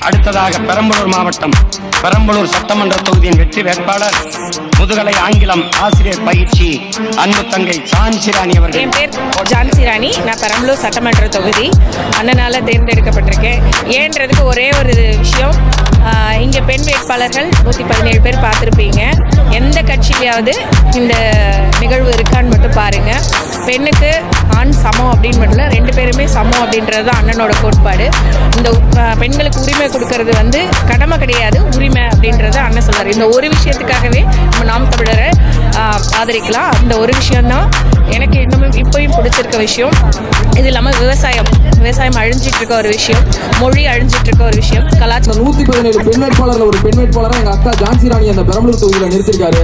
அடுத்ததாக பெரம்பலூர் மாவட்டம் பெரம்பலூர் சட்டமன்ற தொகுதியின் வெற்றி வேட்பாளர் முதுகலை ஆங்கிலம் ஆசிரியர் பயிற்சி அன்பு தங்கை ஜான்சி ராணி அவர்கள். என் பேர் ஜான்சி ராணி. நான் பெரம்பலூர் சட்டமன்ற தொகுதி அண்ணனால தேர்ந்தெடுக்கப்பட்டிருக்கேன். ஏன்றதுக்கு ஒரே ஒரு விஷயம், இங்கே பெண் வேட்பாளர்கள் 117 பேர் பார்த்துருப்பீங்க. எந்த கட்சியிலையாவது இந்த நிகழ்வு இருக்கான்னு மட்டும் பாருங்கள். பெண்ணுக்கு ஆண் சமம் அப்படின்னு மட்டும் இல்லை, 2 பேருமே சமம் அப்படின்றது தான் அண்ணனோட கோட்பாடு. இந்த பெண்களுக்கு உரிமை கொடுக்கறது வந்து கடமை கிடையாது, உரிமை அப்படின்றத அண்ணன் சொல்றாரு. இந்த ஒரு விஷயத்துக்காகவே நம்ம நாம் தமிழரை ஆதரிக்கலாம். அந்த ஒரு விஷயம்தான் எனக்கு இன்னமும் இப்போயும் பிடிச்சிருக்க விஷயம். இது இல்லாமல் விவசாயம் அழிஞ்சிட்டு இருக்க ஒரு விஷயம், மொழி அழிஞ்சிட்டு இருக்க ஒரு விஷயம், கலாச்சாரம். 117 பெண் வேட்பாளர்கள் ஒரு பெண் வேட்பாளராக எங்க அக்கா ஜான்சி ராணி அந்த பெரம்பலூர் தொகுதியில் நிறுத்திருக்காரு.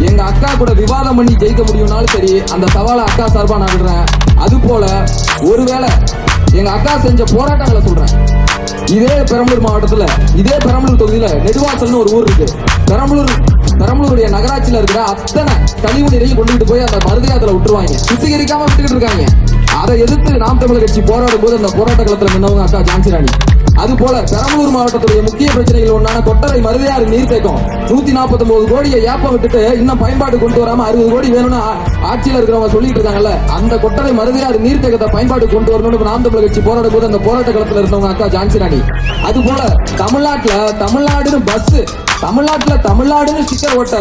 எங்க அக்கா கூட விவாதம் பண்ணி ஜெயிக்க முடியும்னாலும் சரி, அந்த சவாலை அக்கா சார்பா நான் விடுறேன். அது போல ஒருவேளை எங்க அக்கா செஞ்ச போராட்டங்களை சொல்றேன். இதே பெரம்பலூர் மாவட்டத்துல, இதே பெரம்பலூர் தொகுதியில நெடுவாசல்னு ஒரு ஊர் இருக்கு. பெரம்பலூருடைய நகராட்சியில இருக்கிற அத்தனை கழிவு நீரையும் கொண்டுகிட்டு போய் அந்த மருதையாத்துல விட்டுருவாங்க, சுத்திகரிக்காம விட்டுக்கிட்டு இருக்காங்க. அதை எதிர்த்து நாம் தமிழர் கட்சி போராடும் போது அந்த போராட்ட களத்துல நின்னவங்க அக்கா ஜான்சி ராணி. அது போல பெரம்பலூர் மாவட்டத்துடைய முக்கிய பிரச்சனைகள் ஒன்றான கொட்டரை மருதையாறு நீர்த்தேக்கம் 149 கோடியை ஏப்ப விட்டுட்டு இன்னும் பயன்பாடு கொண்டு வராம 60 கோடி வேணும்னு ஆட்சியில் இருக்கிறவங்க சொல்லிட்டு இருக்காங்கல்ல, அந்த கொட்டரை மருதையாறு நீர்த்தேக்கத்தை பயன்பாடு கொண்டு வரணும்னு நாம் தமிழர் கட்சி போராடும் போது அந்த போராட்ட களத்துல இருந்தவங்க அக்கா ஜான்சி ராணி. அது போல தமிழ்நாடுன்னு பஸ், தமிழ்நாடுன்னு ஸ்டிக்கர் ஓட்ட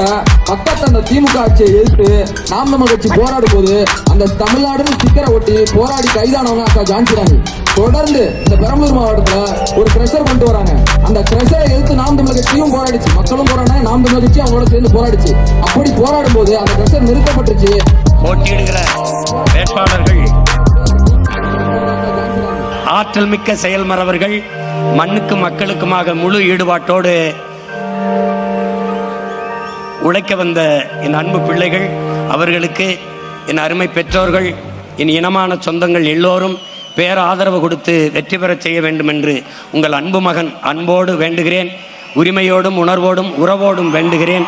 பக்கத்து அந்த திமுக ஆட்சியை எதிர்த்து நாம் தமிழர் கட்சி போராடும் போது அந்த தமிழ்நாடுன்னு ஸ்டிக்கரை ஒட்டி போராடி கைதானவங்க அக்கா ஜான்சி ராணி. தொடர்ந்து இந்த பெரம்பலூர் மாவட்டத்துல ஒரு கிரஷர் கொண்டு வராங்க. அந்த கிரஷரை எதிர்த்து நாம் தமிழர் கட்சியும் போராடிச்சு, மக்களும் போராடினாங்க, நாம் தமிழர் கட்சியும் அவங்களோட சேர்ந்து போராடிச்சு. அப்படி போராடும் போது அந்த கிரஷர் நிறுத்தப்பட்டுச்சு. போட்டியிடுகிற வேட்பாளர்கள் ஆற்றல் மிக்க செயல்மறவர்கள், மண்ணுக்கும் மக்களுக்குமாக முழு ஈடுபாட்டோடு உழைக்க வந்த என் அன்பு பிள்ளைகள், அவர்களுக்கு என் அருமை பெற்றோர்கள், என் இனமான சொந்தங்கள் எல்லோரும் பேராதரவு கொடுத்து வெற்றி பெறச் செய்ய வேண்டும் என்று உங்கள் அன்பு மகன் அன்போடு வேண்டுகிறேன். உரிமையோடும் உணர்வோடும் உறவோடும் வேண்டுகிறேன்.